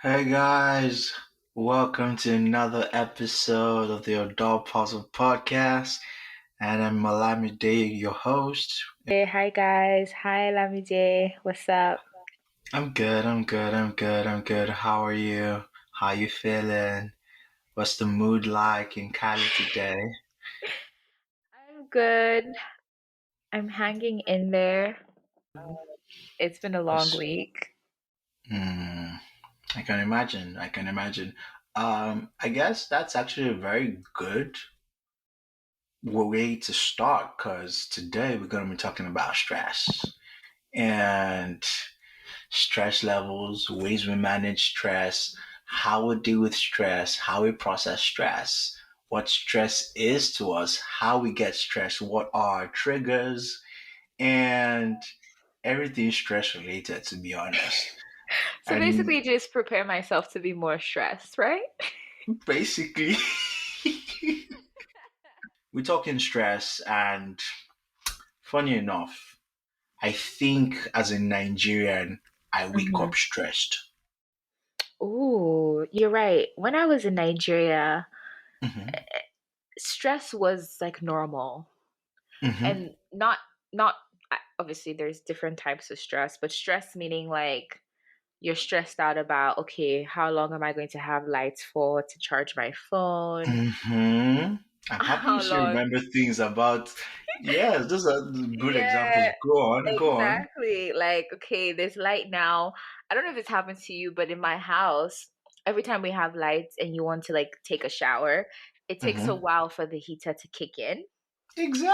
Hey guys, welcome to another episode of the Adult Puzzle Podcast, and I'm Lamide, your host. Hey, hi guys. Hi Lamide. What's up? I'm good. How are you? How you feeling? What's the mood like in Cali today? I'm good. I'm hanging in there. It's been a long What's, week. hmm, I can imagine. I guess that's actually a very good way to start because today we're going to be talking about stress. And stress levels, ways we manage stress, how we deal with stress, how we process stress, what stress is to us, how we get stressed, what are our triggers, and everything stress related, to be honest. So And basically, just prepare myself to be more stressed, right? basically, we're talking stress, and funny enough, I think as a Nigerian, I wake hmm up stressed. Ooh, you're right. When I was in Nigeria, Hmm. stress was like normal. Hmm. And not obviously there's different types of stress, but stress meaning like you're stressed out about, okay, how long am I going to have lights for to charge my phone? Hmm. I'm happy you How still long? remember things about. Yes, those are good examples. Yeah, Go on, go on. exactly. Like, okay, there's light now. I don't know if it's happened to you, but in my house, every time we have lights and you want to like take a shower, it takes a Hmm. while for the heater to kick in.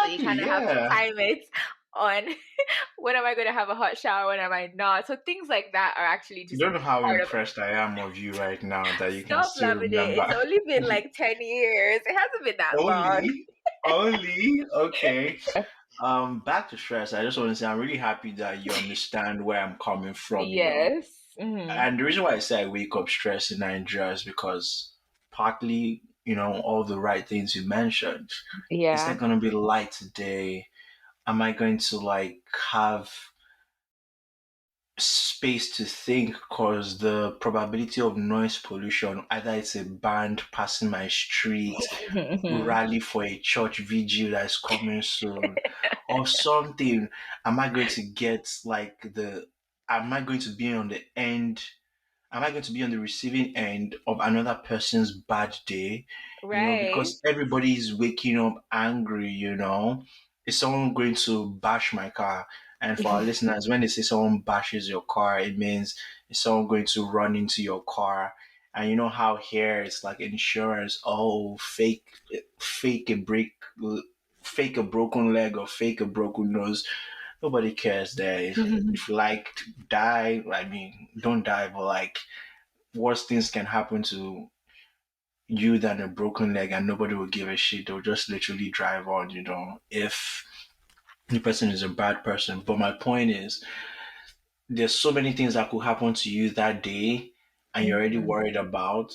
So you Exactly. kind of have to Yeah. time it on when am I going to have a hot shower, when am I not. So things like that are actually You just don't know how part of impressed I am of you right now that you can Stop still loving it. remember. It's only been like 10 years. It hasn't been that long. Only, only. Okay. Back to stress. I just want to say I'm really happy that you understand where I'm coming from. Yes. hmm And the reason why I say I wake up stressed in Nigeria is because partly, all the right things you mentioned. Is there Yeah. going to be light today? Am I going to like have space to think? Because the probability of noise pollution, either it's a band passing my street, rally for a church vigil that's coming soon, or something. Am I going to get like am I going to be on the end? Am I going to be on the receiving end of another person's bad day? Right. Because everybody is waking up angry, Is someone going to bash my car? And for our listeners, when they say someone bashes your car, it means is someone going to run into your car. And you know how here it's like insurance, oh, fake a break, fake a broken leg or fake a broken nose. Nobody cares there. If you like die, I mean, don't die, but like worse things can happen to you than a broken leg and nobody will give a shit. They'll just literally drive on, if the person is a bad person. But my point is, there's so many things that could happen to you that day and you're already Mhm. worried about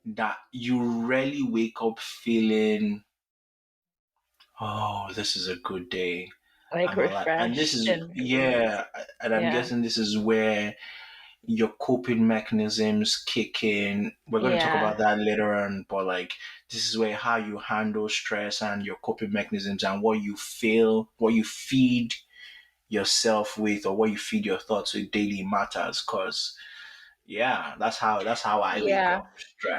that you rarely wake up feeling, oh, this is a good day. Like I'm alive. And this refreshed is, and yeah, and I'm yeah. guessing this is where your coping mechanisms kick in. We're going to talk Yeah. about that later on, but like this is where how you handle stress and your coping mechanisms and what you feel, what you feed yourself with, or what you feed your thoughts with daily matters. Cause yeah, that's how I wake Yeah. up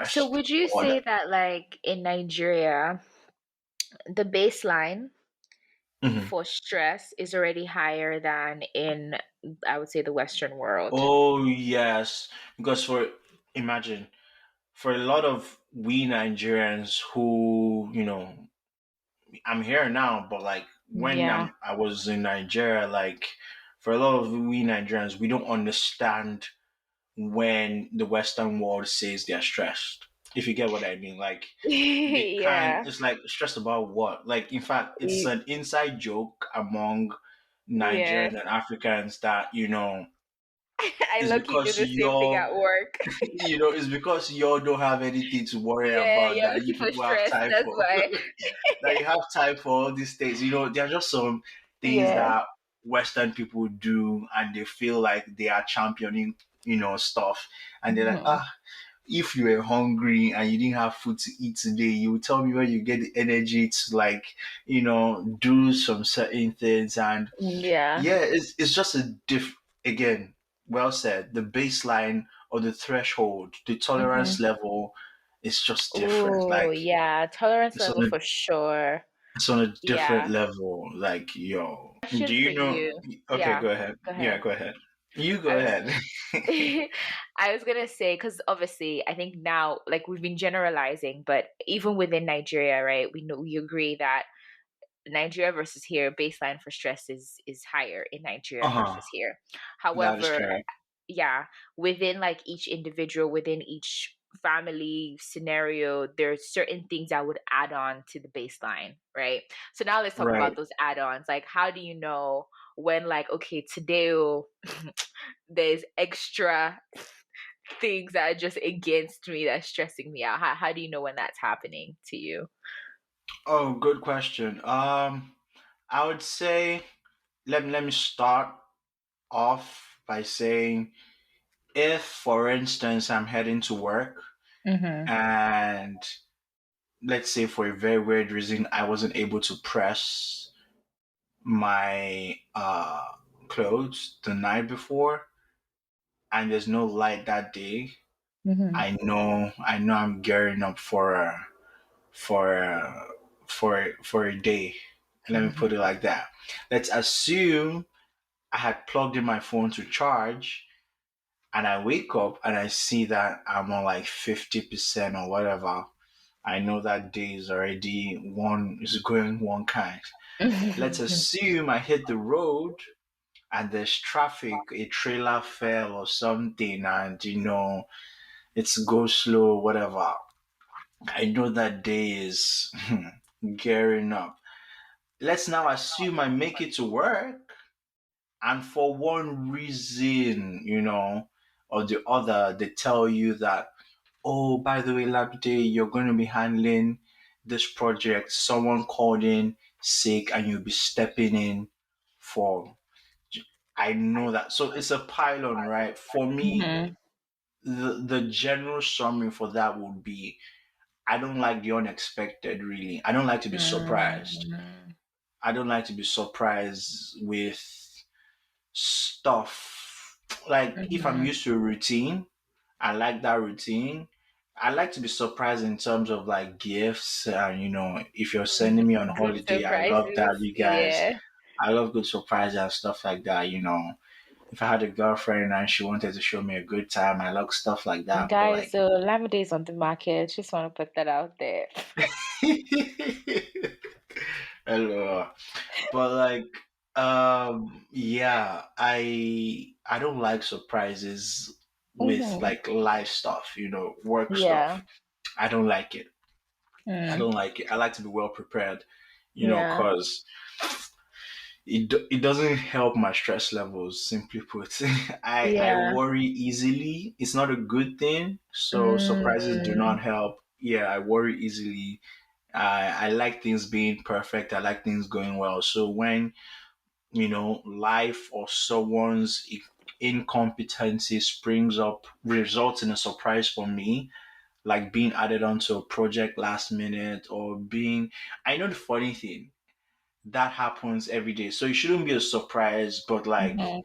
So stressed. would you Or say that like in Nigeria, the baseline Mhm. for stress is already higher than in, I would say, the Western world? Oh yes, because imagine for a lot of we Nigerians who I'm here now, but like when Yeah. I was in Nigeria, like for a lot of we Nigerians, we don't understand when the Western world says they're stressed. If you get what I mean, like Yeah. it's like stressed about what? Like, in fact, it's Y- an inside joke among Yeah. Nigerians and Africans that, I it's low-key do because the same thing you're, at work. it's because you don't have anything to worry Yeah, about you're that you looking for people have stress. time That's for. why. That you have time for all these things. There are just some things Yeah. that Western people do and they feel like they are championing. stuff. And they're like, Mhm. if you were hungry and you didn't have food to eat today, you tell me where you get the energy to, like, do some certain things. And Yeah. yeah, it's just a again, well said. The baseline or the threshold, the tolerance Mhm. level is just different. Oh, Like yeah. Tolerance it's level on a for sure. it's on a different Yeah. level. Like, yo, Question do for you know? you. Okay, Yeah. go ahead. Go Yeah, ahead. go ahead. You go I was ahead. I was gonna say, because obviously I think now, like, we've been generalizing, but even within Nigeria, right? We agree that Nigeria versus here, baseline for stress is higher in Nigeria Uh-huh. versus here. That is However, correct. yeah, within like each individual, within each family scenario, there's certain things I would add on to the baseline, right? So now let's talk Right. about those add-ons. Like, how do you know when, like, okay, today, oh, there's extra things that are just against me that's stressing me out? How do you know when that's happening to you? Oh, good question. I would say, let me start off by saying, if, for instance, I'm heading to work Mm-hmm. and let's say for a very weird reason I wasn't able to press my clothes the night before and there's no light that day, Mm-hmm. I know I'm gearing up for a, for a day. Let me put it like that. Let's assume I had plugged in my phone to charge and I wake up and I see that I'm on like 50% or whatever. I know that day is already one is going one kind. Let's assume I hit the road and there's traffic, a trailer fell or something, and it's go slow, whatever. I know that day is gearing up. Let's now assume I make it to work, and for one reason, or the other, they tell you that, oh, by the way, Labide, you're going to be handling this project. Someone called in sick, and you'll be stepping in for. I know that. So it's a pylon, right? For me, Mm-hmm. the general summary for that would be, I don't like the unexpected, really. I don't like to be surprised. Mm-hmm. I don't like to be surprised with stuff. Like, if I'm Mm-hmm. used to a routine, I like that routine. I like to be surprised in terms of like gifts. And, if you're sending me on Good holiday, I love that, surprises. you guys. Yeah. I love good surprises and stuff like that. If I had a girlfriend and she wanted to show me a good time, I like stuff like that. But Guys, like, so Lamide is on the market. Just want to put that out there. hello. But like, yeah, I don't like surprises with Mm-hmm. like life stuff, work Yeah. stuff. I don't like it. I Mm. don't like it. I like to be well prepared, Yeah. because it doesn't help my stress levels. Simply put, I Yeah. worry easily. It's not a good thing. So surprises do Mm. not help. Yeah, I worry easily. I like things being perfect. I like things going well. So when life or someone's incompetency springs up, results in a surprise for me, like being added onto a project last minute or being, I know the funny thing that happens every day. So it shouldn't be a surprise, but like Mm-hmm.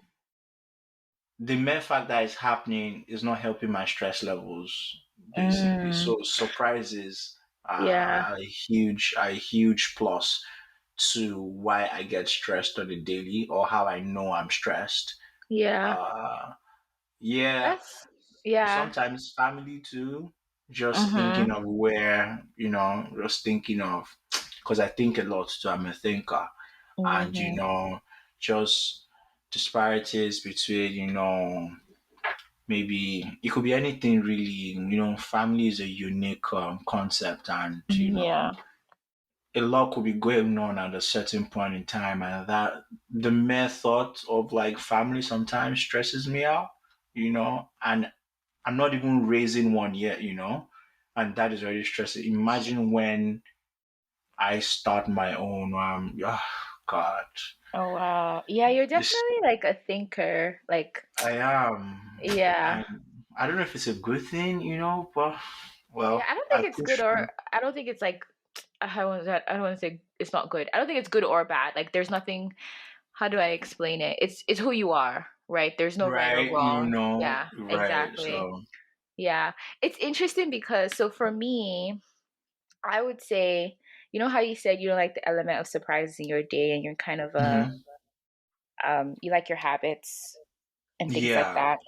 the mere fact that it's happening is not helping my stress levels, basically. Mm. So surprises Yeah. are a huge plus to why I get stressed on a daily or how I know I'm stressed. Yeah. Uh, yeah, That's yeah. sometimes family too. Just thinking Mm-hmm. of just thinking of, because I think a lot too. I'm a thinker, and Mm-hmm. just disparities between, maybe it could be anything really. Family is a unique concept, and Yeah. a lot could be going on at a certain point in time, and that the mere thought of like family sometimes stresses me out, and I'm not even raising one yet, and that is already stressing. Imagine when I start my own. God, Oh wow. Yeah, you're this definitely like a thinker. Like, I am, yeah. and I don't know if it's a good thing, but Yeah, well, I don't I think it's good push through. or I don't think it's like I don't want to say it's not good. I don't think it's good or bad. Like there's nothing, how do I explain it? It's who you are, right? There's no right or Right, wrong. Yeah, right. exactly. So, Yeah. It's interesting because so for me, I would say, you know how you said you don't like the element of surprises in your day and you're kind of a hmm you like your habits and things like yeah. that.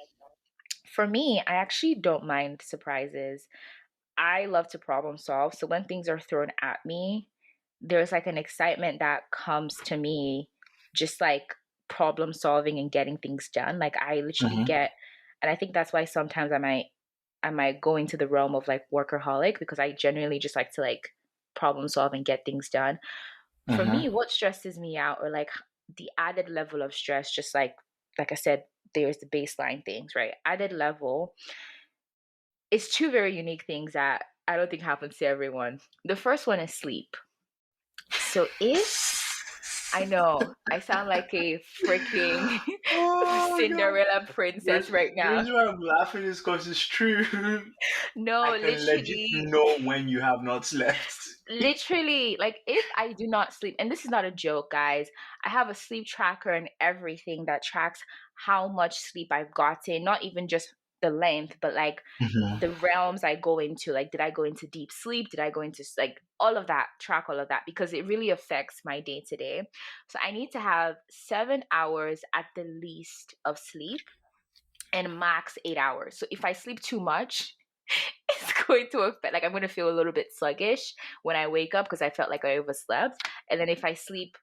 For me, I actually don't mind surprises. I love to problem solve. So when things are thrown at me, there's like an excitement that comes to me just like problem solving and getting things done. Like I literally hmm get, and I think that's why sometimes I might go into the realm of like workaholic because I genuinely just like to like problem solve and get things done. For hmm me, what stresses me out or like the added level of stress, just like I said, there's the baseline things, right? Added level it's two very unique things that I don't think happens to everyone. The first one is sleep. So if I know I sound like a freaking Oh God. Cinderella princess right The now. reason why I'm laughing is because it's true. I No, can legit know when you have not slept. literally, like if I do not sleep, and this is not a joke, guys, I have a sleep tracker and everything that tracks how much sleep I've gotten, not even just the length, but like hmm the realms I go into. Like, did I go into deep sleep? Did I go into like all of that? Track all of that because it really affects my day to day. So I need to have 7 hours at the least of sleep and max 8 hours. So if I sleep too much, it's going to affect, like, I'm going to feel a little bit sluggish when I wake up because I felt like I overslept. And then if I sleep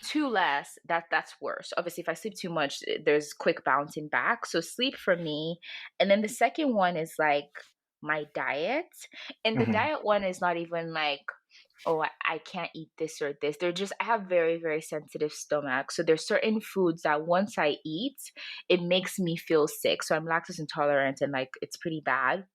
too less, that's worse. Obviously, if I sleep too much, there's quick bouncing back. So sleep for me. And then the second one is like my diet. And the hmm diet one is not even like, oh, I can't eat this or this. They're just, I have very, very sensitive stomach. So there's certain foods that once I eat, it makes me feel sick. So I'm lactose intolerant and like it's pretty bad.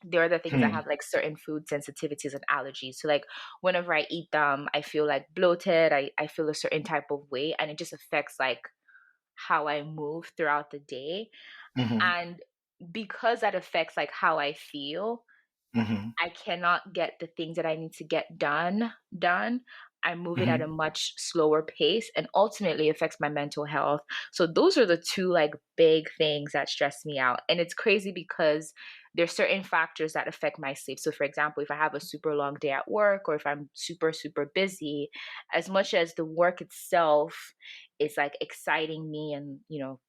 There are the things I have like certain food sensitivities and allergies. So like whenever I eat them, I feel like bloated. I feel a certain type of way and it just affects like how I move throughout the day. hmm And because that affects like how I feel, hmm I cannot get the things that I need to get done. I'm moving at a hmm much slower pace and ultimately affects my mental health. So those are the two like big things that stress me out. And it's crazy because there's certain factors that affect my sleep. So for example, if I have a super long day at work or if I'm super super busy, as much as the work itself is like exciting me and,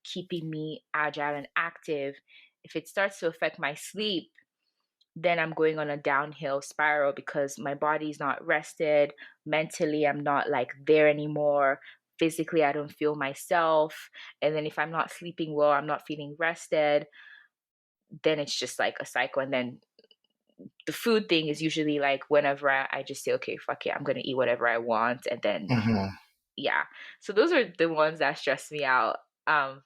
keeping me agile and active, if it starts to affect my sleep, then I'm going on a downhill spiral because my body's not rested. Mentally, I'm not like there anymore. Physically, I don't feel myself. And then if I'm not sleeping well, I'm not feeling rested, then it's just like a cycle. And then the food thing is usually like whenever I just say, okay, fuck it, I'm going to eat whatever I want. And then, hmm yeah. So those are the ones that stress me out.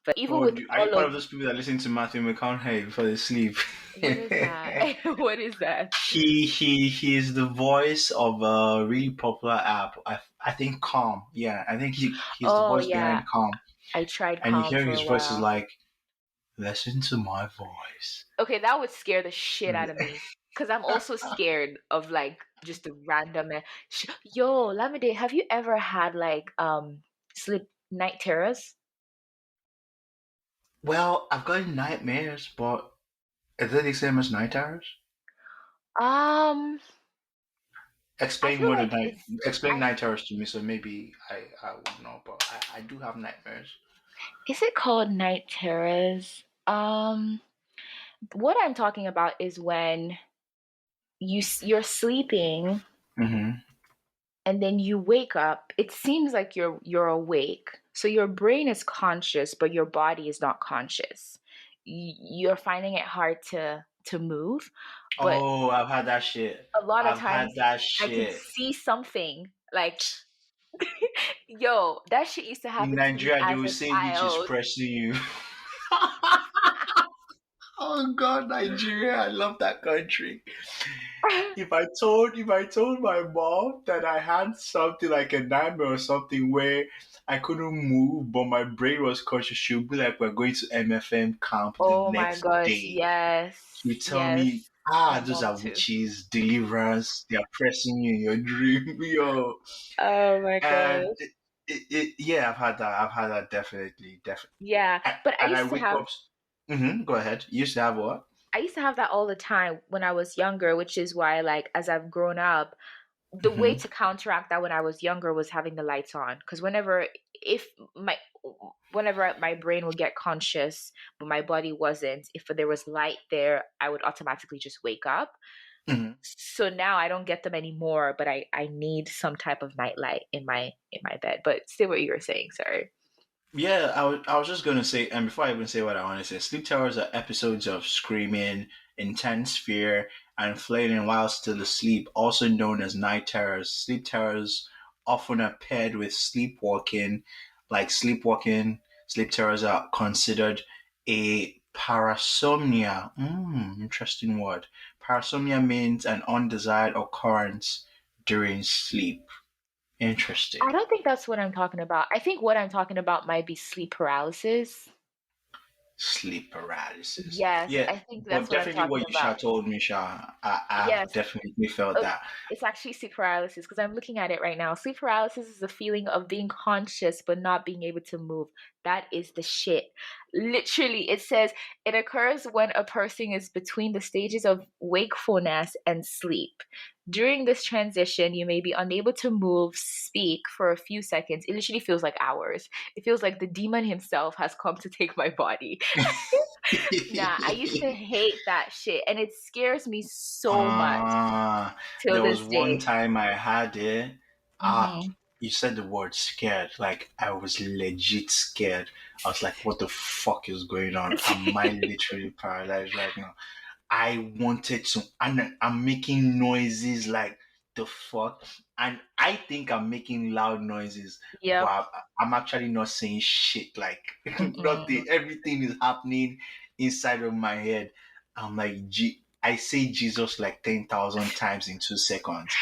But even Or with are you all part of of those people that listen to Matthew McConaughey before they sleep? what is that? What is that? He is the voice of a really popular app. I think Calm. Yeah, I think he's the Oh, voice yeah. behind Calm. I tried And you calm hear for his a voice is while. like, listen to my voice. Okay, that would scare the shit out of me because I'm also scared of like just the random. Yo, Lamide, have you ever had like sleep night terrors? Well, I've got nightmares, but is it the same as night terrors? Um, I Explain feel what a like night it's explain I night terrors to me, so maybe I won't know. But I do have nightmares. is it called night terrors? What I'm talking about is when you're sleeping hmm and then you wake up. It seems like you're awake, so your brain is conscious but your body is not conscious. You're finding it hard to move, but Oh, I've had that shit. a lot of I've had times that I can shit. see something like, yo, that shit used to In happen to me Nigeria, they as will a say which is child. pressing you. Oh God, Nigeria! I love that country. If I told my mom that I had something like a nightmare or something where I couldn't move, but my brain was conscious, she'll be like, "We're going to MFM camp the Oh my next gosh, day." She'll yes, tell me, yes. My those mom are too. witches, deliverance, they are pressing you in your dream, yo. Oh my And gosh. yeah, I've had that. I've had that definitely, definitely. Yeah, but I And I used to wake have up. Go ahead. You used to have what? I used to have that all the time when I was younger, which is why like as I've grown up, the way Mm-hmm. to counteract that when I was younger was having the lights on. Because if my, whenever my brain would get conscious, but my body wasn't, if there was light there, I would automatically just wake up. Mm-hmm. So now I don't get them anymore, but I need some type of nightlight in my bed. But say what you were saying, sorry. Yeah, I was just gonna say, and before I even say what I want to say, sleep terrors are episodes of screaming, intense fear, and flailing while still asleep, also known as night terrors. Sleep terrors often are paired with sleepwalking, like sleepwalking. Sleep terrors are considered a parasomnia. Interesting word. Parasomnia means an undesired occurrence during sleep. I Interesting. don't think that's what I'm talking about. I think what I'm talking about might be sleep paralysis. Sleep paralysis. Yes, Yeah, I think that's but what I'm definitely talking what you about. Sha told me, Sha, I've Yes, definitely felt uh, that. it's actually sleep paralysis because I'm looking at it right now. Sleep paralysis is a feeling of being conscious but not being able to move. That is the shit. Literally, it says it occurs when a person is between the stages of wakefulness and sleep. During this transition, you may be unable to move, speak for a few seconds. It literally feels like hours. It feels like the demon himself has come to take my body. Nah, I used to hate that shit, and it scares me so much till There was this one day. time I had it. Ah, Mhm. you said the word scared. Like I was legit scared. I was like, "What the fuck is going on? Am I literally paralyzed right now?" I wanted to, and I'm making noises like the fuck, and I think I'm making loud noises, but Yep. I'm actually not saying shit. Like Mm-mm. nothing, everything is happening inside of my head. I'm like, I say Jesus like 10,000 times in 2 seconds.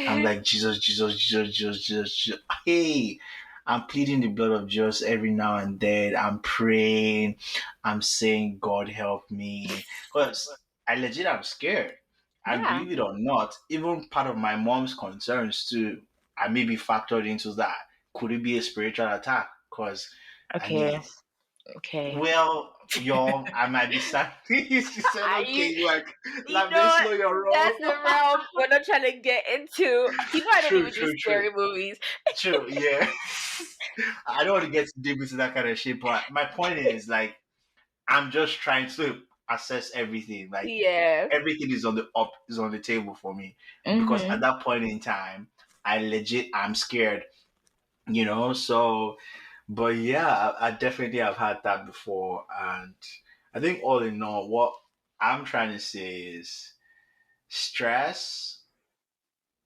I'm like Jesus, Jesus, Jesus, Jesus, Jesus, Jesus. Hey, I'm pleading the blood of Jesus every now and then. I'm praying. I'm saying, God help me. Because I legit am scared. And Yeah. believe it or not, even part of my mom's concerns too, I may be factored into that. Could it be a spiritual attack? Because, I Okay. mean, Okay. well, y'all, I might be sad. She said, I, okay, like, know let's what? know you're That's wrong. the realm we're not trying to get into. I don't True, even do true, true. scary movies. True, yeah. I don't want to get deep into that kind of shit, but my point is, like, I'm just trying to assess everything. Like, Yeah. everything is on the table for me because at Mm-hmm. that point in time I'm scared, so but yeah, I definitely have had that before. And I think all in all, what I'm trying to say is stress,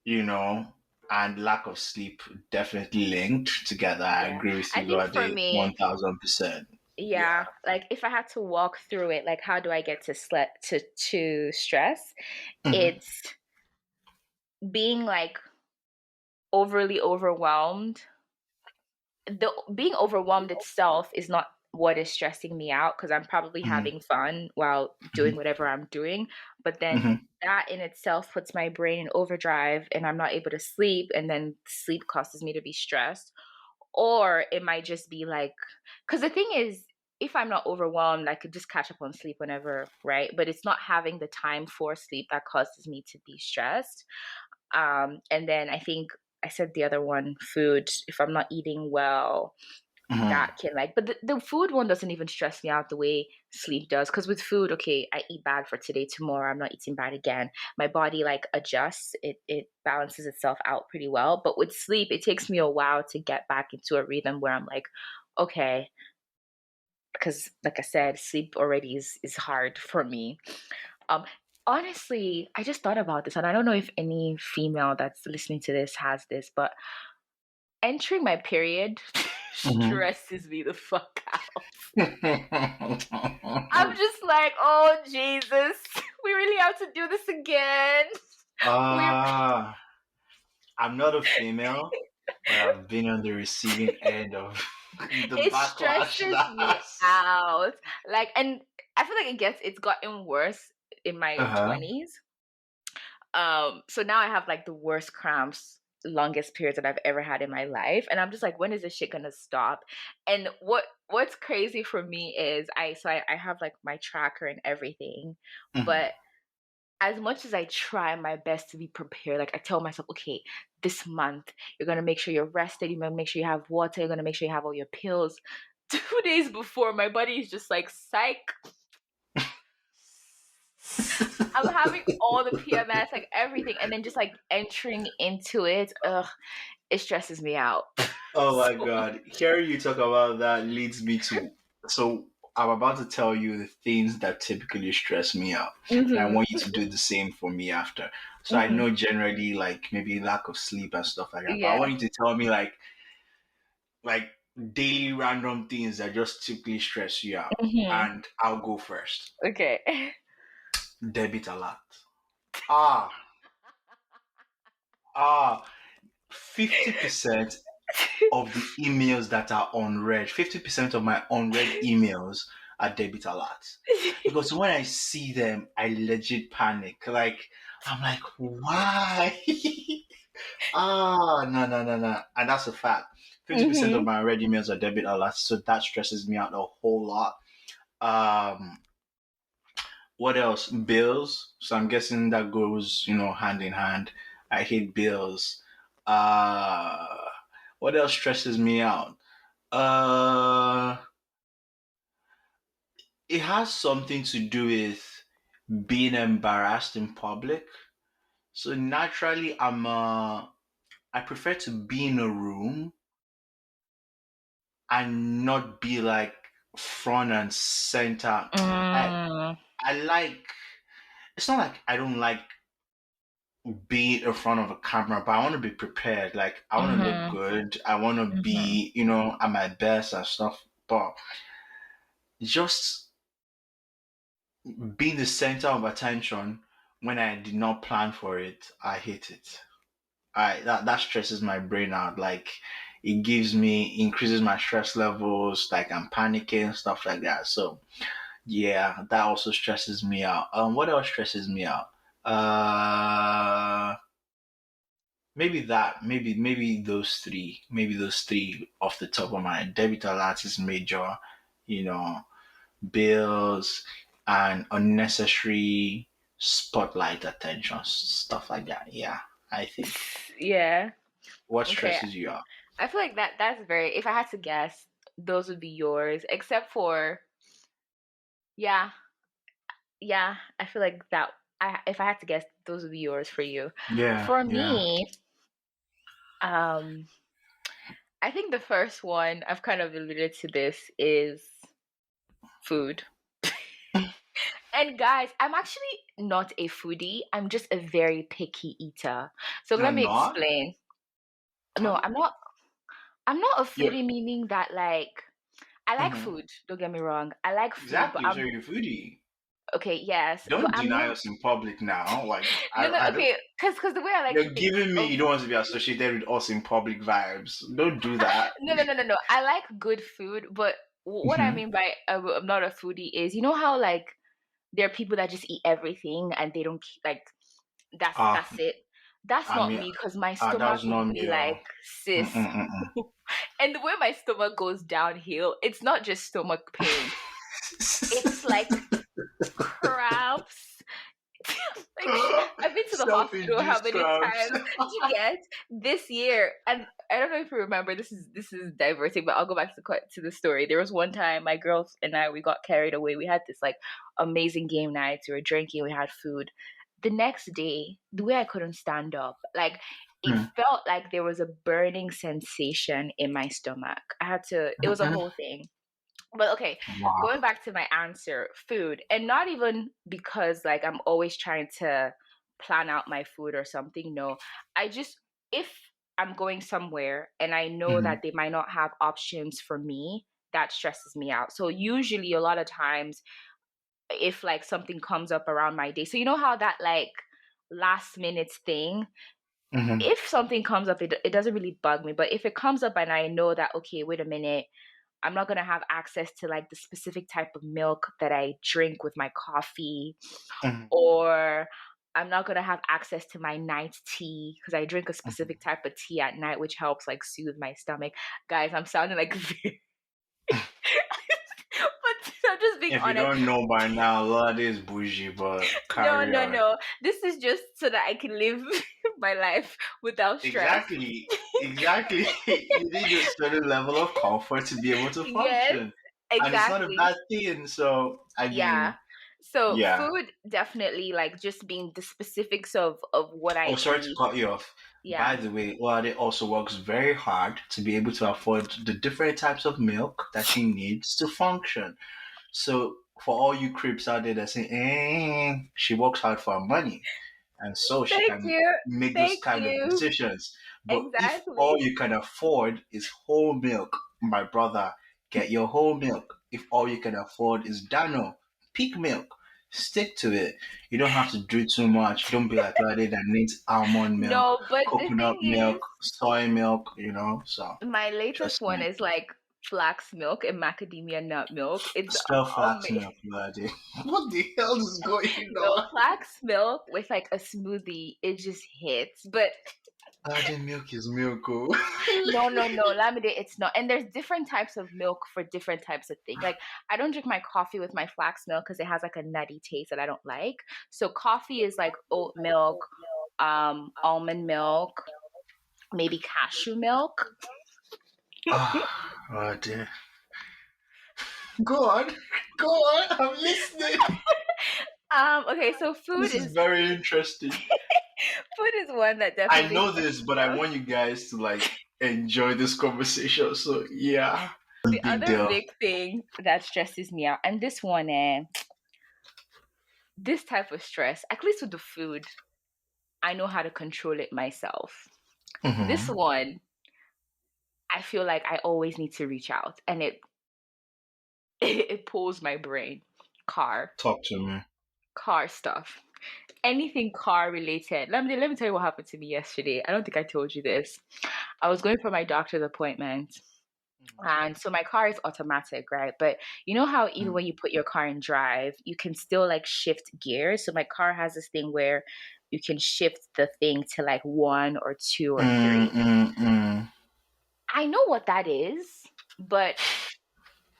you know and lack of sleep definitely linked together. I Yeah. agree with I you, think Lord, for me, 1000%. yeah, Yeah. like if I had to walk through it, like how do I get to stress? Hmm. It's being like overly overwhelmed. The being overwhelmed itself is not what is stressing me out because I'm probably Hmm. having fun while doing whatever I'm doing. But then Hmm. that in itself puts my brain in overdrive and I'm not able to sleep. And then sleep causes me to be stressed. Or it might just be like, because the thing is, if I'm not overwhelmed, I could just catch up on sleep whenever, right? But it's not having the time for sleep that causes me to be stressed. And then I think I said the other one, food. If I'm not eating well, Hmm. that can like, but the food one doesn't even stress me out the way sleep does. Because with food, okay, I eat bad for today, tomorrow I'm not eating bad again. My body like adjusts, it balances itself out pretty well. But with sleep, it takes me a while to get back into a rhythm where I'm like, okay, because like I said, sleep already is hard for me. Um, Honestly, I just thought about this, and I don't know if any female that's listening to this has this, but entering my period Mhm. stresses me the fuck out. I'm just like, oh Jesus, we really have to do this again. We Ah, I'm not a female, but I've been on the receiving end of the It backlash. stresses me out. Like, and I feel like it's gotten worse in my Uh-huh. 20s. So now I have like the worst cramps, longest periods that I've ever had in my life, and I'm just like, when is this shit gonna stop? And what's crazy for me is I have like my tracker and everything, Mhm. but as much as I try my best to be prepared, like I tell myself, okay, this month you're gonna make sure you're rested, you're gonna make sure you have water, you're gonna make sure you have all your pills. 2 days before, my body is just like, psych, I'm having all the PMS, like everything, and then just like entering into it, ugh, it stresses me out. Oh my So, God. Hearing you talk about that leads me to. So, I'm about to tell you the things that typically stress me out. And I hmm want you to do the same for me after. So, I hmm know generally, like, maybe lack of sleep and stuff like that. But I yeah, want you to tell me, like daily random things that just typically stress you out. hmm And I'll go first. okay. Debit alert. Ah, ah, 50% of the emails that are unread, 50% of my unread emails are debit alerts. Because when I see them, I legit panic. Like, I'm like, why? No, no, no, no. And that's a fact. 50% of hmm my unread emails are debit alerts, so that stresses me out a whole lot. Um, what else? Bills. So I'm guessing that goes, hand in hand. I hate bills. Uh, what else stresses me out? Uh, it has something to do with being embarrassed in public. So naturally, I prefer to be in a room and not be like front and center. I mm I like. It's not like I don't like being in front of a camera, but I want to be prepared. Like I want to look hmm good. I want to hmm be, at my best and stuff. But just being the center of attention when I did not plan for it, I hate it. I that stresses my brain out. Like it increases my stress levels. Like I'm panicking, stuff like that. So yeah, that also stresses me out. What else stresses me out? Uh, maybe that. Maybe those three. Maybe those three off the top of my head. Debit alert is major. You know, bills, and unnecessary spotlight attention, stuff like that. Yeah, I think. Yeah. What Okay. stresses you out? I feel like that's very. If I had to guess, those would be yours. Except for, yeah, yeah. I feel like that. If I had to guess, those would be yours for you. Yeah, For yeah. me, um, I think the first one I've kind of alluded to this is food. And guys, I'm actually not a foodie. I'm just a very picky eater. So You're let me not? explain. No, Huh? I'm not a You're foodie meaning that like I like mhm. food, don't get me wrong. I like food, but Exactly. So I'm you're a foodie. okay, yes, but Don't I'm deny not us in public now. Like no no I don't. okay, cuz the way I like to You're think giving me of you don't want to be associated with us in public vibes. Don't do that. no. I like good food, but what I Hmm. mean by I'm not a foodie is you know how like there are people that just eat everything and they don't like Ah, that's it. That's I not mean, me because my stomach that's would not be me. Oh. like, sis. Mm-mm-mm-mm. And the way my stomach goes downhill, it's not just stomach pain. It's like cramps. Like I've been to the hospital how Self-induced many cramps. times? Did you get this year? And I don't know if you remember. This is diverting, but I'll go back to the story. There was one time my girls and I we got carried away. We had this like amazing game night. We were drinking. We had food. The next day, the way I couldn't stand up, like it Hmm. felt like there was a burning sensation in my stomach. I had to. It was a whole thing. But okay, Wow. going back to my answer, food. And not even because like I'm always trying to plan out my food or something. No. I just if I'm going somewhere and I know Mm-hmm. that they might not have options for me, that stresses me out. So usually a lot of times if like something comes up around my day. So you know how that like last minute thing, Mm-hmm. if something comes up, it doesn't really bug me. But if it comes up and I know that, okay, wait a minute, I'm not gonna have access to like the specific type of milk that I drink with my coffee, Mm-hmm. or I'm not gonna have access to my night tea because I drink a Mm-hmm. specific type of tea at night, which helps like soothe my stomach. Guys, I'm sounding like, but I'm just being If you honest. don't know by now, Lolade is bougie, but No, carry no, on. no. This is just so that I can live my life without stress. Exactly. Exactly. You need a certain level of comfort to be able to Yes, function. And it's not a exactly. bad thing. So, I Yeah. mean, So yeah. food definitely like just being the specifics of what Oh, I sorry to eat. cut you off. By Yeah. the way, Lade also works very hard to be able to afford the different types of milk that she needs to function. So, for all you creeps out there that say, she works hard for her money, and so she Thank can you. make those Thank kind of you. decisions. But if all Exactly. you can afford is whole milk, my brother, get your whole milk. If all you can afford is Dano, peak milk, stick to it. You don't have to do too much. Don't be like Lade that needs almond milk, No, but the coconut thing milk, is, soy milk, So my latest trust one me. is like flax milk and macadamia nut milk. It's Spell flax amazing. milk, Lade. What the hell is going No, on? flax milk with like a smoothie, it just hits. But Lade milk is milk, oh. no, no, no, Lamide, it's not. And there's different types of milk for different types of things. Like I don't drink my coffee with my flax milk because it has like a nutty taste that I don't like. So coffee is like oat milk, almond milk, maybe cashew milk. Oh dear. Go on. Go on. I'm listening. Okay, so food This is is very interesting. food is one that I definitely know this, stresses but me I out. want you guys to like enjoy this conversation. So yeah. The Big other deal. big thing that stresses me out, and this one, this type of stress, at least with the food, I know how to control it myself. This Hmm. one, I feel like I always need to reach out, and it it pulls my brain. Car, Talk to me. car stuff, anything car related. Let me tell you what happened to me yesterday. I don't think I told you this. I was going for my doctor's appointment. And so my car is automatic, right? But you know how even when you put your car in drive, you can still like shift gears. So my car has this thing where you can shift the thing to like one or two or three. Mm-mm-mm. I know what that is, but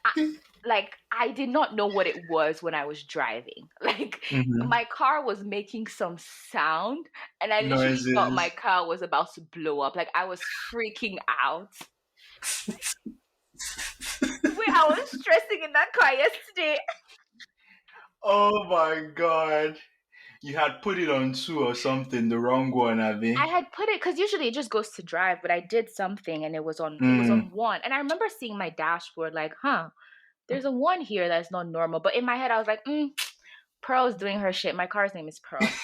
I, like I did not know what it was when I was driving. Like Hmm. my car was making some sound and I literally thought my Noises. car was about to blow up. Like I was freaking out. Wait, I was stressing in that car yesterday. Oh my god. You had put it on two or something, the wrong one, I Abby. had put it because usually it just goes to drive, but I did something and it was on Mm. one. And I remember seeing my dashboard like, huh, there's a one here that's not normal. But in my head I was like, Pearl's doing her shit. My car's name is Pearl.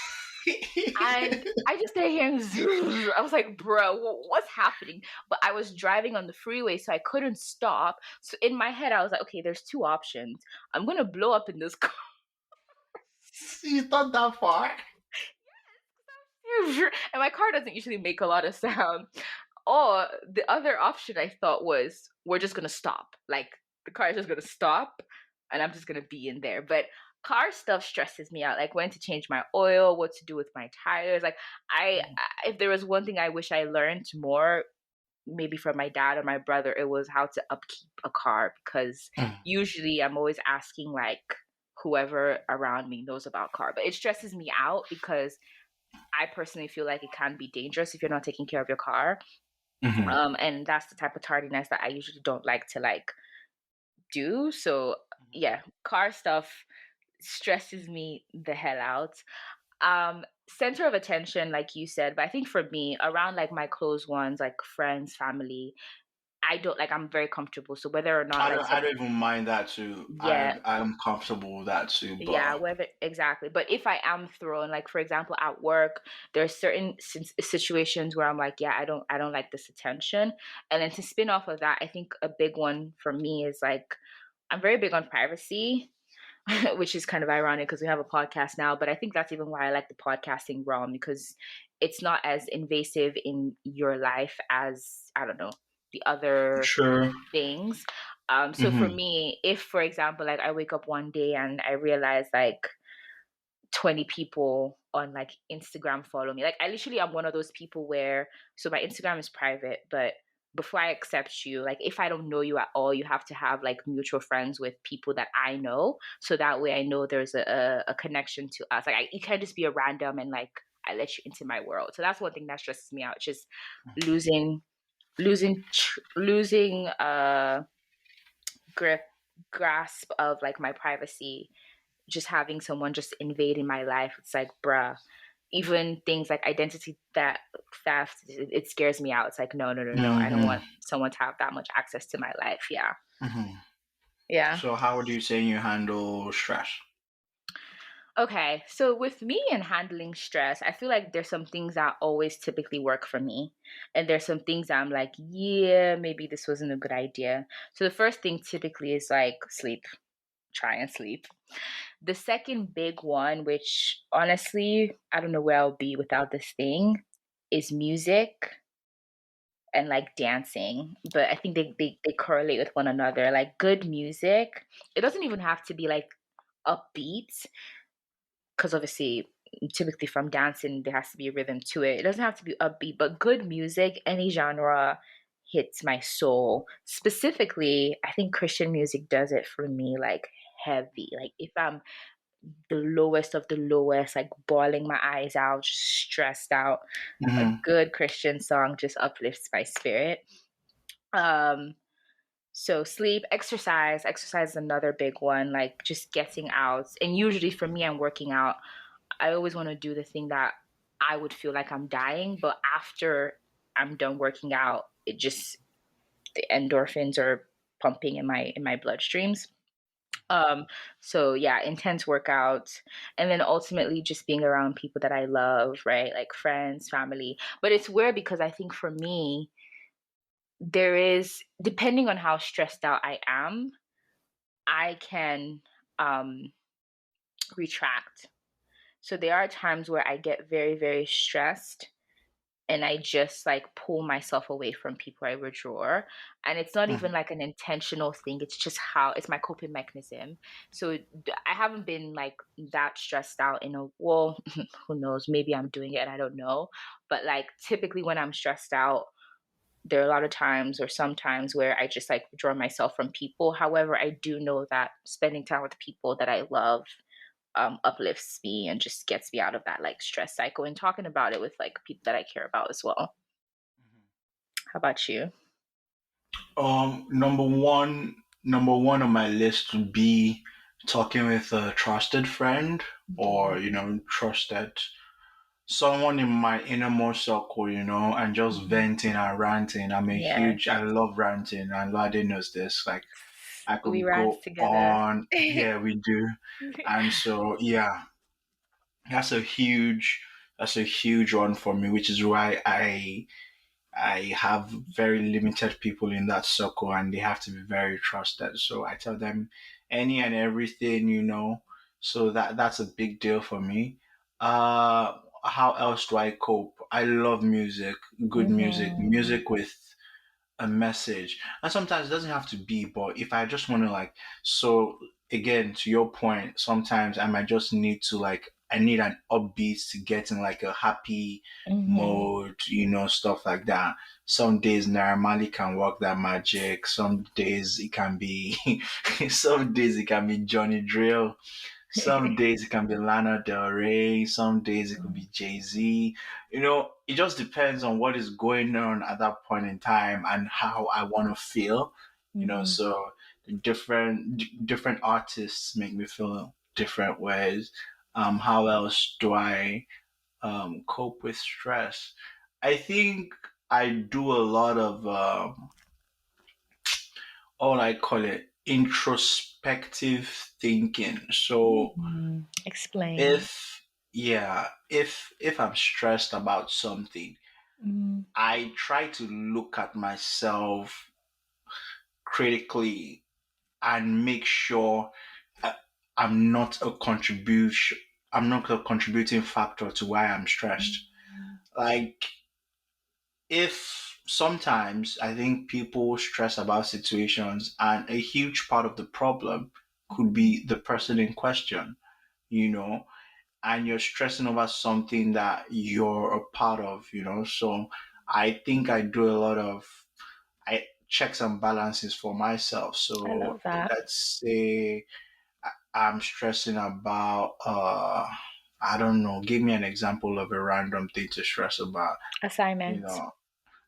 And I just started hearing zoom. I was like, bro, what's happening? But I was driving on the freeway, so I couldn't stop. So in my head, I was like, okay, there's two options. I'm gonna blow up in this car. You thought that far? And my car doesn't usually make a lot of sound. Or the other option I thought was we're just gonna stop. Like the car is just gonna stop and I'm just gonna be in there. But car stuff stresses me out. Like when to change my oil, what to do with my tires. Like if there was one thing I wish I learned more, maybe from my dad or my brother, it was how to upkeep a car because Mm. usually I'm always asking like whoever around me knows about car. But it stresses me out because I personally feel like it can be dangerous if you're not taking care of your car. Hmm. And that's the type of tardiness that I usually don't like to like do. So yeah, car stuff stresses me the hell out. Center of attention, like you said, but I think for me, around like my close ones, like friends, family, I don't like, I'm very comfortable. So whether or not like I don't even mind that too. yeah, I'm comfortable with that too. yeah, But whether exactly. But if I am thrown, like for example, at work, there's certain situations where I'm like, yeah, I don't like this attention. And then to spin off of that, I think a big one for me is like I'm very big on privacy, which is kind of ironic because we have a podcast now. But I think that's even why I like the podcasting realm, because it's not as invasive in your life as, I don't know, the other sure. things. So for Mm-hmm. me, if for example, like I wake up one day and I realize like 20 people on like Instagram follow me. Like I literally am one of those people where, so my Instagram is private, but before I accept you, like if I don't know you at all, you have to have like mutual friends with people that I know. So that way I know there's a connection to us. Like you can't just be a random and like I let you into my world. So that's one thing that stresses me out. Just losing, losing grip, grasp of like my privacy, just having someone just invading my life. It's like, bruh. Even things like identity theft, it scares me out. It's like, no, no, no, no. I don't Mm-hmm. want someone to have that much access to my life. Yeah. Mm-hmm. Yeah. So how would you say you handle stress? Okay. So with me and handling stress, I feel like there's some things that always typically work for me. And there's some things that I'm like, yeah, maybe this wasn't a good idea. So the first thing typically is like sleep. Try and sleep. The second big one, which honestly, I don't know where I'll be without this thing, is music and like dancing. But I think they correlate with one another. Like good music, it doesn't even have to be like upbeat, because obviously, typically from dancing, there has to be a rhythm to it. It doesn't have to be upbeat, but good music, any genre, hits my soul. Specifically, I think Christian music does it for me like heavy. Like if I'm the lowest of the lowest, like bawling my eyes out, just stressed out. A Mm-hmm. good Christian song just uplifts my spirit. Um, so sleep, exercise. Exercise is another big one, like just getting out. And usually for me, I'm working out. I always want to do the thing that I would feel like I'm dying, but after I'm done working out, it just the endorphins are pumping in my bloodstreams. Um, so yeah, intense workouts, and then ultimately just being around people that I love, right? Like friends, family. But it's weird because I think for me, there is, depending on how stressed out I am, I can um retract. So there are times where I get very, very stressed and I just like pull myself away from people. I withdraw. And it's not even like an intentional thing. It's just how it's my coping mechanism. So I haven't been like that stressed out in a, well, who knows? Maybe I'm doing it and I don't know. But like typically when I'm stressed out, there are a lot of times or sometimes where I just like withdraw myself from people. However, I do know that spending time with people that I love uplifts me and just gets me out of that like stress cycle, and talking about it with like people that I care about as well. How about you? Number one on my list would be talking with a trusted friend or, Mhm. trusted someone in my innermost circle, and just Mhm. venting and ranting. Yes, I love ranting, and Lade knows this. Like, I we could rant go together. on. Yeah, we do. And so, yeah, that's a huge, that's a huge one for me, which is why I have very limited people in that circle and they have to be very trusted. So I tell them any and everything, So that's a big deal for me. How else do I cope? I love music, good music, Mhm. music with a message. And sometimes it doesn't have to be, but if I just want to so again, to your point, sometimes I might just need to I need an upbeat to get in like a happy Mhm. mode, stuff like that. Some days Naramali can work that magic. Some days it can be, some days it can be Johnny Drill. Some days it can be Lana Del Rey. Some days it could be Jay Z. It just depends on what is going on at that point in time and how I want to feel. Mhm. So different artists make me feel different ways. How else do I cope with stress? I think I do a lot of all I call it introspective thinking. So Explain. if if I'm stressed about something, Mm, I try to look at myself critically and make sure uh, I'm not a contribution. I'm not a contributing factor to why I'm stressed. Like, if sometimes I think people stress about situations, and a huge part of the problem could be the person in question, you know, and you're stressing over something that you're a part of, So I think I do a lot of I checks and balances for myself. I So love that. let's say I'm stressing about I don't know, give me an example of a random thing to stress about, you Assignment. know,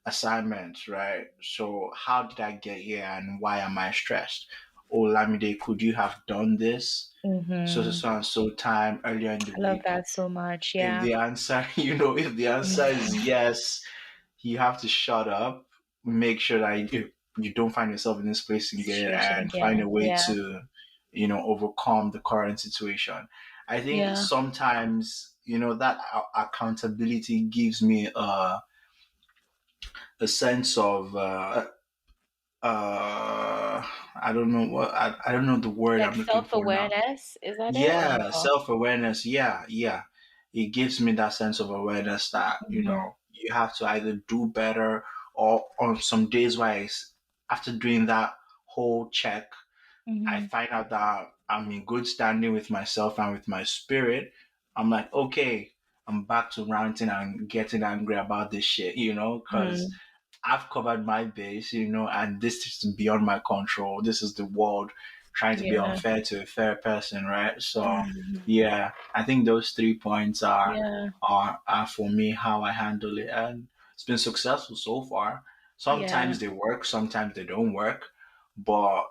assignments, right? So how did I get here and why am I stressed? Oh, Lamide, could you have done this? Mm-hmm. So and so time earlier in the I love week. that so much. If Yeah. the answer, if the answer is yes, you have to shut up. Make sure that you don't find yourself in this place again Situation and find a again. way Yeah. to, overcome the current situation. I think Yeah. sometimes, that accountability gives me a sense of I don't know I don't know the word Like I'm looking for now. self-awareness, is that it or Yeah, no? self-awareness. Yeah, yeah. It gives me that sense of awareness that, Mm-hmm. you have to either do better, or on some days wise, after doing that whole check, I Mm-hmm. find out that I'm in good standing with myself and with my spirit. I'm like, okay, I'm back to ranting and getting angry about this shit, because Mm-hmm. I've covered my base, and this is beyond my control. This is the world trying to be Yeah. unfair to a fair person, right? So, Mm-hmm. yeah, I think those 3 points are Yeah. are for me how I handle it, and it's been successful so far. Yeah. Sometimes they work, sometimes they don't work, but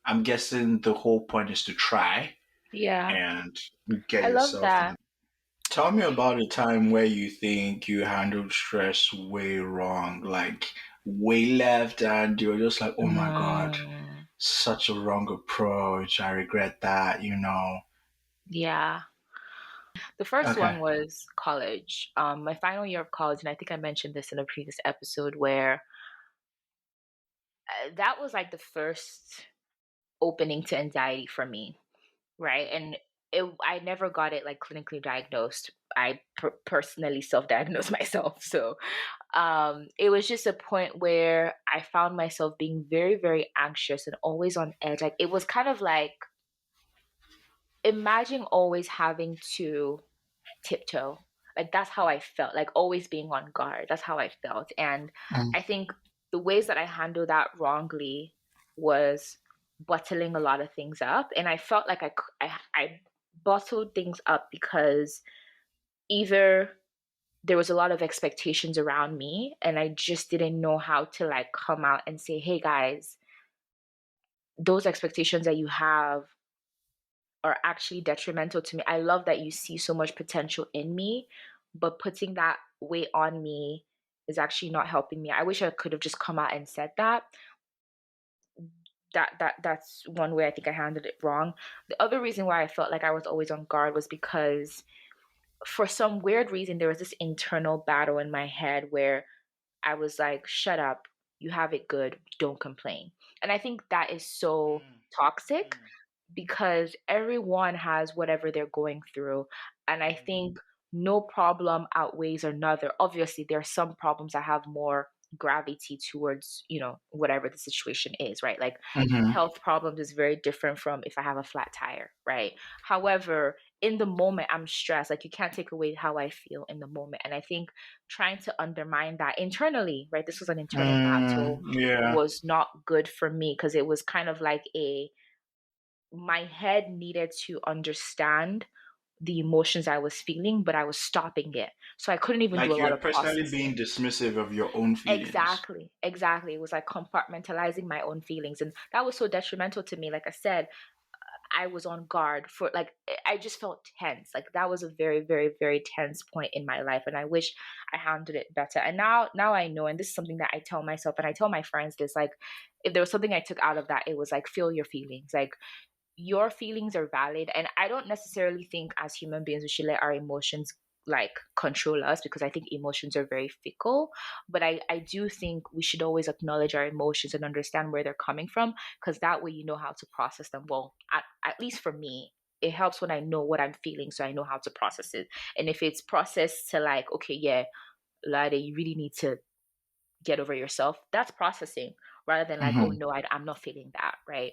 I'm guessing the whole point is to try Yeah. and get I love yourself that. in. Tell me about a time where you think you handled stress way wrong, like way left, and you're just like, oh my God, Mm, such a wrong approach. I regret that. yeah. The first Okay. one was college. My final year of college, and I think I mentioned this in a previous episode where that was like the first opening to anxiety for me, right? And I never got it like clinically diagnosed. I personally self-diagnosed myself. So it was just a point where I found myself being very, very anxious and always on edge. Like it was kind of like imagine always having to tiptoe. Like that's how I felt, like always being on guard. That's how I felt. And Mm, I think the ways that I handled that wrongly was bottling a lot of things up. And I felt like I bottled things up because either there was a lot of expectations around me and I just didn't know how to like come out and say, hey guys, those expectations that you have are actually detrimental to me. I love that you see so much potential in me, but putting that weight on me is actually not helping me. I wish I could have just come out and said that. That's one way I think I handled it wrong. The other reason why I felt like I was always on guard was because for some weird reason there was this internal battle in my head where I was like, shut up, you have it good, don't complain. And I think that is so mm, toxic mm, because everyone has whatever they're going through. And I mm, think no problem outweighs another. Obviously, there are some problems that have more gravity towards, whatever the situation is, right? Like mhm, health problems is very different from if I have a flat tire, right? However, in the moment, I'm stressed. Like you can't take away how I feel in the moment. And I think trying to undermine that internally, right? This was an internal battle, yeah. was not good for me because it was kind of like my head needed to understand the emotions I was feeling, but I was stopping it. So I couldn't even do a Like lot you're of personally being processing. dismissive of your own feelings. Exactly. Exactly. It was like compartmentalizing my own feelings. And that was so detrimental to me. Like I said, I was on guard for, like, I just felt tense. Like that was a very, very, very tense point in my life, and I wish I handled it better. And now I know, and this is something that I tell myself and I tell my friends this, like, if there was something I took out of that, it was like, feel your feelings. Like, your feelings are valid, and I don't necessarily think as human beings we should let our emotions like control us, because I think emotions are very fickle. But I do think we should always acknowledge our emotions and understand where they're coming from, because that way you know how to process them. Well, at least for me, it helps when I know what I'm feeling, so I know how to process it. And if it's processed to like, okay, yeah, Lade, you really need to get over yourself, that's processing, rather than like, oh Mm-hmm. no, I'm not feeling that, right?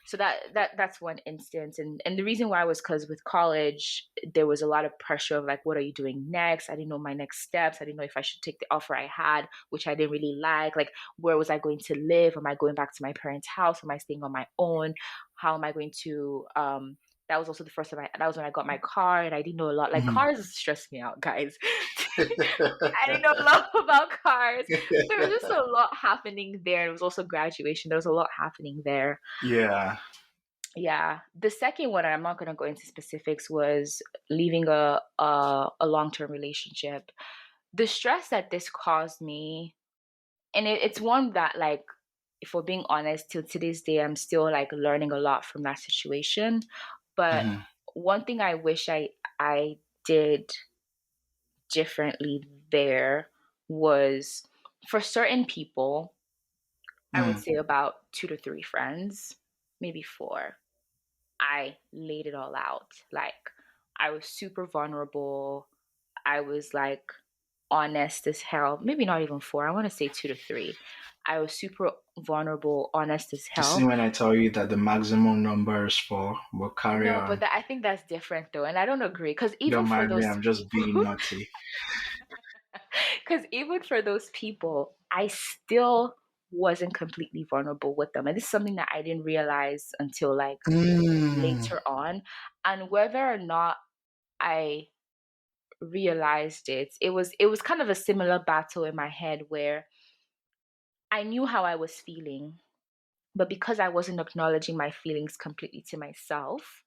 So that's one instance. And the reason why was because with college there was a lot of pressure of like, what are you doing next? I didn't know my next steps. I didn't know if I should take the offer I had, which I didn't really like, where was I going to live? Am I going back to my parents' house? Am I staying on my own? How am I going to that was also the first time that was when I got my car, and I didn't know a lot. Like, Mm-hmm. cars stress me out, guys. I didn't know a lot about cars. There was just a lot happening there. It was also graduation. There was a lot happening there. Yeah. Yeah. The second one, and I'm not going to go into specifics, was leaving a long term relationship. The stress that this caused me, and it's one that, like, if we're being honest, till today's day, I'm still like learning a lot from that situation. But Mm-hmm. one thing I wish I did differently there was, for certain people, I would Mm. say about 2 to 3 friends, maybe four, I laid it all out. Like, I was super vulnerable. I was like honest as hell. Maybe not even four. I want to say 2 to 3. I was super vulnerable, honest as You see, hell. when I tell you that the maximum number is four, but carry No, but on. I think that's different though, and I don't agree, because even Don't for mind me, those I'm just being naughty. because even for those people, I still wasn't completely vulnerable with them, and this is something that I didn't realize until like Mm. later on. And whether or not I realized it, it was kind of a similar battle in my head where I knew how I was feeling, but because I wasn't acknowledging my feelings completely to myself,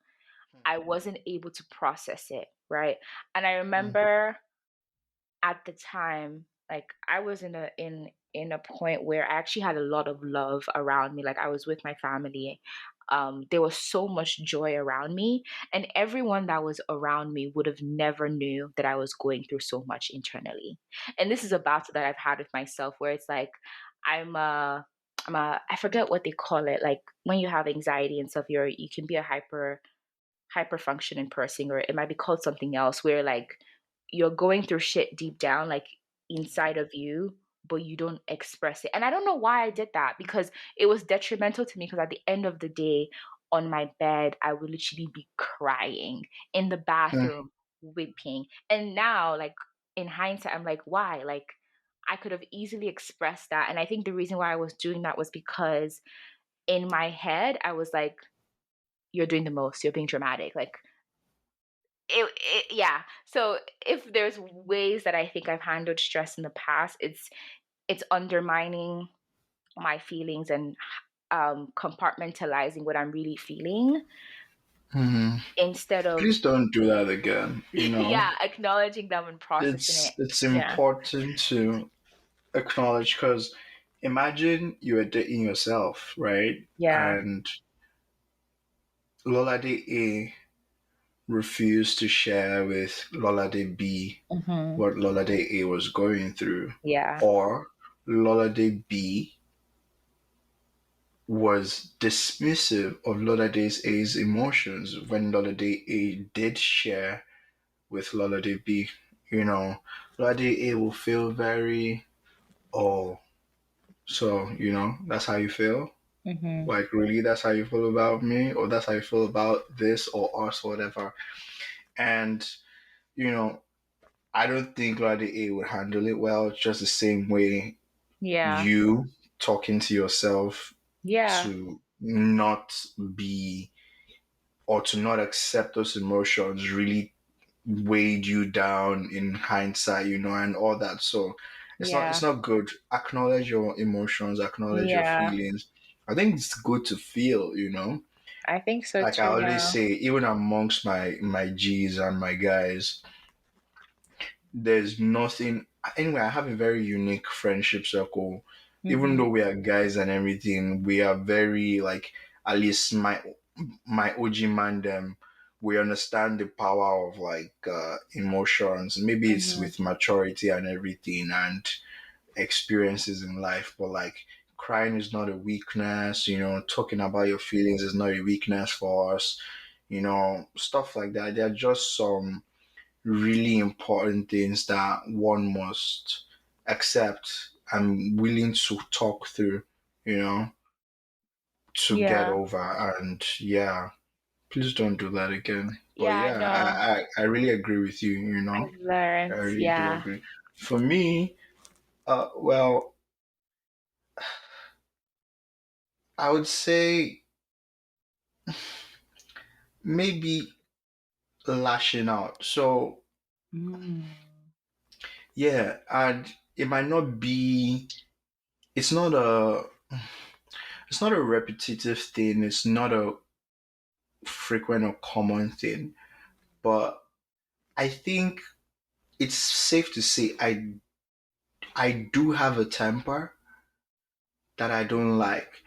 I wasn't able to process it, right? And I Mm. remember at the time, like, I was in a point where I actually had a lot of love around me. Like, I was with my family. There was so much joy around me, and everyone that was around me would have never knew that I was going through so much internally. And this is a battle that I've had with myself, where it's like, I'm a I forget what they call it. Like, when you have anxiety and stuff, you can be a hyper functioning person, or it might be called something else, where like you're going through shit deep down, like inside of you, but you don't express it. And I don't know why I did that, because it was detrimental to me, because at the end of the day, on my bed, I would literally be crying, in the Mm. bathroom, weeping. And now, like, in hindsight, I'm like, why? Like, I could have easily expressed that. And I think the reason why I was doing that was because in my head, I was like, you're doing the most, you're being dramatic. Like, yeah. So if there's ways that I think I've handled stress in the past, it's undermining my feelings and compartmentalizing what I'm really feeling, Hmm. instead of Please don't do that again. yeah, acknowledging them and processing it. It's Yeah. important to acknowledge, because imagine you are dating yourself, right? Yeah. And Lolade A refused to share with Lolade B Hmm. what Lolade A was going through, Yeah. or Lolade B was dismissive of Lolade A's emotions when Lolade A did share with Lolade B. You know, Lolade A will feel very, oh, so, that's how you feel? Hmm. Like, really, that's how you feel about me? Or that's how you feel about this or us or whatever? And, you know, I don't think Lolade A would handle it well, just the same way Yeah. you talking to yourself Yeah. to not be or to not accept those emotions really weighed you down in hindsight, and all that. So it's Yeah. not good. Acknowledge your emotions, acknowledge your Yeah. feelings. I think it's good to feel, I think so Like I too. always Yeah. say, even amongst my G's and my guys, there's nothing. Anyway, I have a very unique friendship circle. Even Mm-hmm. though we are guys and everything, we are very like, at least my OG man them. We understand the power of like emotions. Maybe it's Mm-hmm. with maturity and everything and experiences in life, but like crying is not a weakness. Talking about your feelings is not a weakness for us. Stuff like that. They're just some really important things that one must accept and willing to talk through, you know, to get Yeah. over. And yeah, please don't do that again. But Yeah, yeah, no. I really agree with you, I've I learned. really do Yeah. agree. For me, well, I would say maybe lashing out. So Mm. yeah, and it might not be, it's not a, it's not a repetitive thing. It's not a frequent or common thing. But I think it's safe to say I do have a temper that I don't like.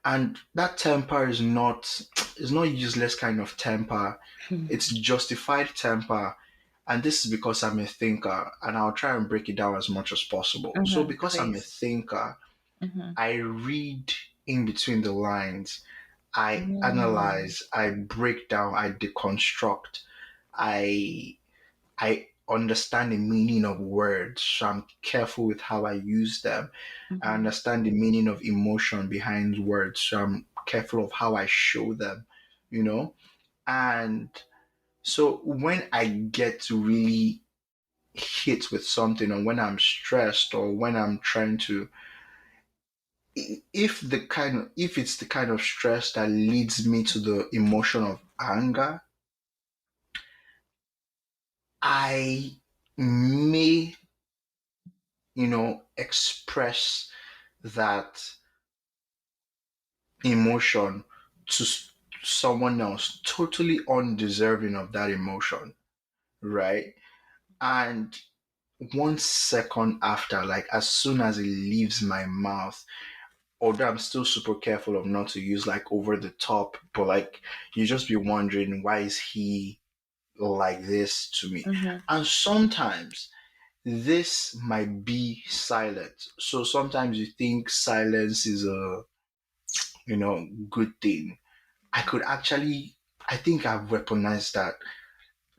And that temper is not useless kind of temper. It's justified temper. And this is because I'm a thinker, and I'll try and break it down as much as possible. So Mm-hmm. because I'm a Please. thinker, Mm-hmm. I read in between the lines. I Mm. analyze, I break down, I deconstruct. I I understand the meaning of words, so I'm careful with how I use them. I Mm-hmm. understand the meaning of emotion behind words, so I'm careful of how I show them, you know? And so when I get to really hit with something, or when I'm stressed, or when I'm trying to, if it's the kind of stress that leads me to the emotion of anger, I may, express that emotion to someone else totally undeserving of that emotion, right? And 1 second after, like as soon as it leaves my mouth, although I'm still super careful of not to use like over the top, but like you just be wondering, why is he like this to me? Mm-hmm. And sometimes this might be silent. So sometimes you think silence is a, good thing. I could actually, I think I've weaponized that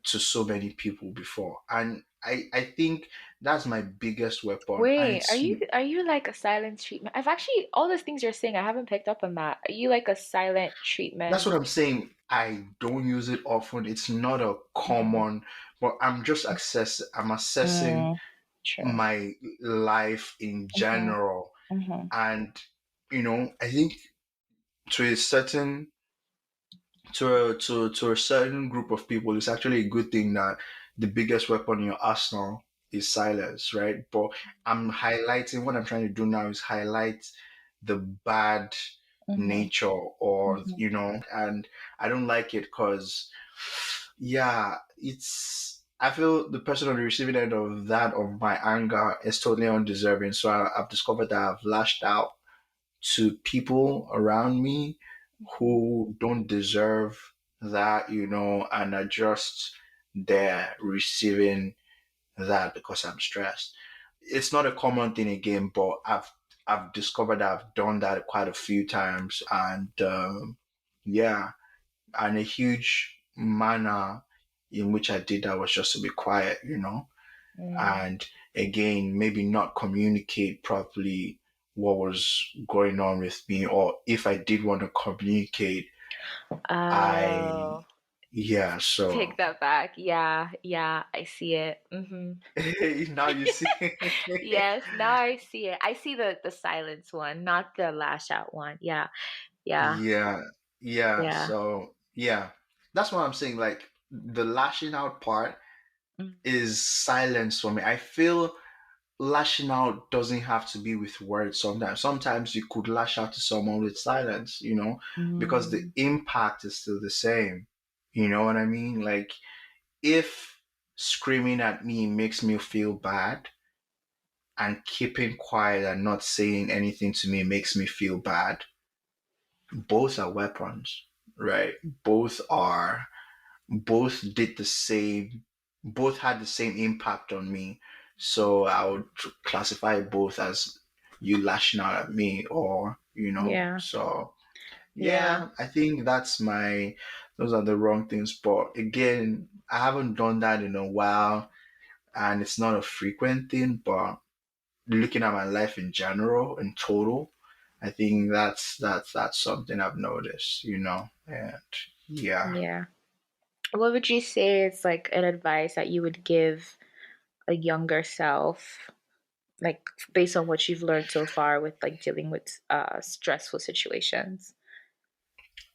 to so many people before. And I think that's my biggest weapon. And Wait, are it's, you like a silent treatment? I've actually all those things you're saying, I haven't picked up on that. Are you like a silent that's treatment? what I'm saying. I don't use it often. It's not a Mm-hmm. common, but I'm assessing Mm, true. my life in Mm-hmm. general. Mm-hmm. And, I think to a certain to a certain group of people, it's actually a good thing that the biggest weapon in your arsenal is silence, right? But I'm highlighting what I'm trying to do now is highlight the bad Mm-hmm. nature, or Mm-hmm. and I don't like it because yeah, it's I feel the person on the receiving end of that of my anger is totally undeserving. So I've discovered that I've lashed out to people around me who don't deserve that, and are just there receiving that because I'm stressed. It's not a common thing again, but I've discovered that I've done that quite a few times, and yeah, and a huge manner in which I did that was just to be quiet, Mm. and again, maybe not communicate properly what was going on with me, or if I did want to communicate, I, Oh, yeah, take so that back. Yeah, yeah, I see it. Mm-hmm. now you see. Yes, now I see it. I see the silence one, not the lash out one. Yeah, yeah, Yeah, yeah, yeah. so yeah, that's what I'm saying. Like the lashing out part Mm. is silence for me. I feel lashing out doesn't have to be with words sometimes. Sometimes you could lash out to someone with silence, because the Mm, impact is still the same. You know what I mean? Like, if screaming at me makes me feel bad and keeping quiet and not saying anything to me makes me feel bad, both are weapons, right? Both are both did the same, both had the same impact on me. So I would classify both as you lashing out at me, or yeah, so yeah, yeah, I think those are the wrong things. But again, I haven't done that in a while, and it's not a frequent thing. But looking at my life in general, in total, I think that's something I've noticed, and yeah. yeah. What would you say is like an advice that you would give a younger self, like based on what you've learned so far with like dealing with stressful situations?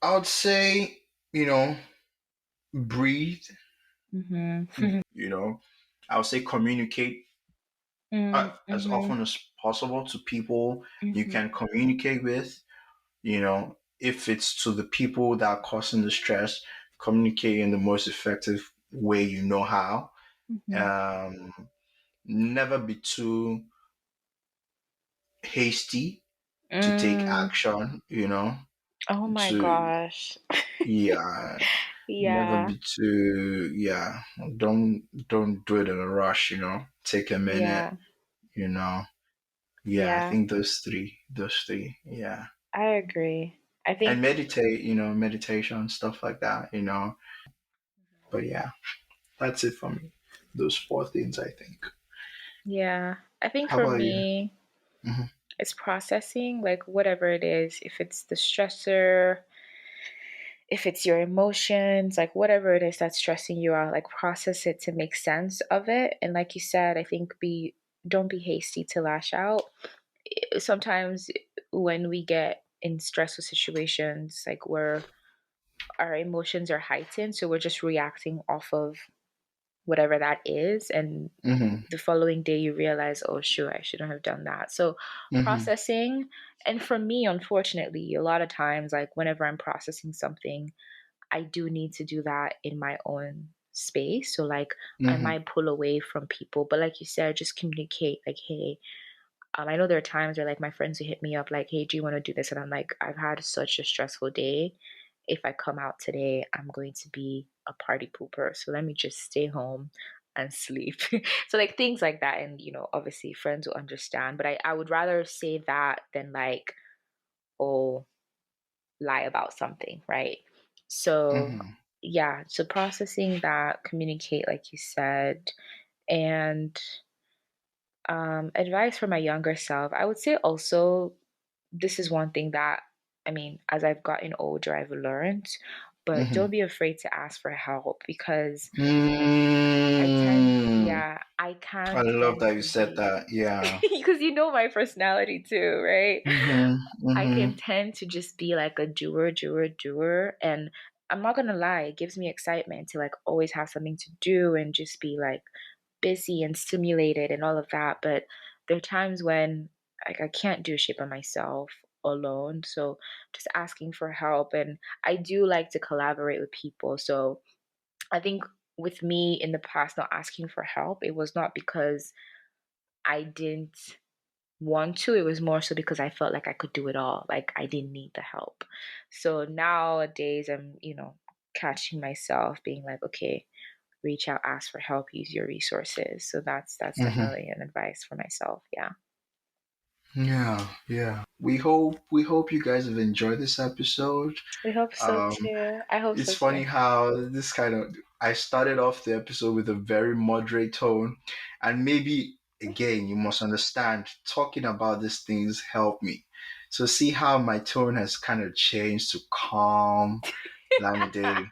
I would say, breathe, Mm-hmm. you know, I would say communicate as Mm-hmm. often as possible to people you Mm-hmm. can communicate with, if it's to the people that are causing the stress, communicate in the most effective way you know how. Mm-hmm. Um, Never be too hasty to take Mm. action, Oh my to, gosh. yeah, never Yeah. be too, yeah, don't do it in a rush, take a minute, Yeah. you know. Yeah, I Yeah. think those three, yeah. I agree. I And think, meditate, meditation, stuff like that. But yeah, that's it for me. Those four things, I think. yeah. I think How for about you? me, Hmm. it's processing, like whatever it is, if it's the stressor, if it's your emotions, like whatever it is that's stressing you out, like process it to make sense of it. And like you said, I think be don't be hasty to lash out. Sometimes when we get in stressful situations, like where our emotions are heightened, so we're just reacting off of whatever that is, and Hmm. the following day you realize, oh shoot, I shouldn't have done that. So Hmm. processing, and for me, unfortunately, a lot of times, like whenever I'm processing something, I do need to do that in my own space. So like I Hmm. might pull away from people, but like you said, just communicate like, hey, I know there are times where like my friends who hit me up like, hey, do you want to do this? And I'm like, I've had such a stressful day. If I come out today, I'm going to be a party pooper. So let me just stay home and sleep. So like things like that. And obviously friends will understand. But I would rather say that than like, oh, lie about something, right? So Hmm. yeah, so processing that, communicate like you said, and advice for my younger self. I would say also this is one thing that, I mean, as I've gotten older, I've learned, but Hmm. don't be afraid to ask for help because Mm. I I can love tend that you to said be, that. Yeah. because my personality too, right? Hmm. I Hmm. can tend to just be like a doer, doer, doer. And I'm not gonna lie, it gives me excitement to like always have something to do and just be like busy and stimulated and all of that. But there are times when like I can't do shit by myself alone. So just asking for help. And I do like to collaborate with people. So I think with me in the past not asking for help, it was not because I didn't want to. It was more so because I felt like I could do it all. Like I didn't need the help. So nowadays I'm, catching myself being like, okay, reach out, ask for help, use your resources. So that's Hmm. definitely an advice for myself. Yeah. Yeah, yeah. We hope you guys have enjoyed this episode. We hope so Um, too. I hope it's so funny too. how I started off the episode with a very moderate tone, and maybe again, you must understand, talking about these things help me. So see how my tone has kind of changed to calm, Lamide.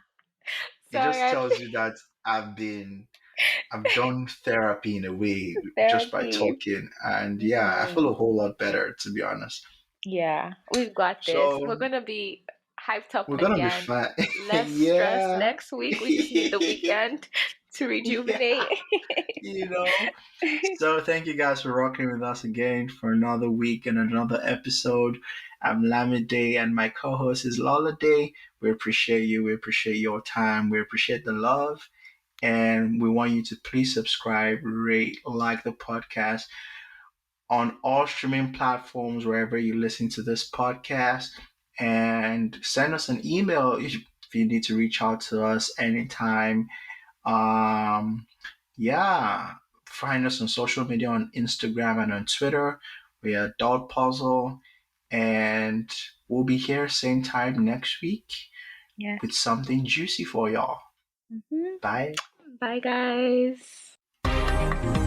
It Sorry, just tells you that I've done therapy in a way just by therapy. talking, and yeah, I feel Hmm. a whole lot better, to be honest. Yeah, we've got this. We're So gonna be hyped up we're gonna be again. fine. Less stress Yeah. next week. We just need the weekend. to Yeah, rejuvenate. you know. So thank you guys for rocking with us again for another week and another episode. I'm Lamide and my co-host is Lolade. We appreciate you. We appreciate your time. We appreciate the love. And we want you to please subscribe, rate, like the podcast on all streaming platforms wherever you listen to this podcast. And send us an email if you need to reach out to us anytime. Um, yeah, find us on social media on Instagram and on Twitter. We are Dot Puzzle, and we'll be here same time next week Yes. with something juicy for y'all. Mhm. Bye. Bye, guys.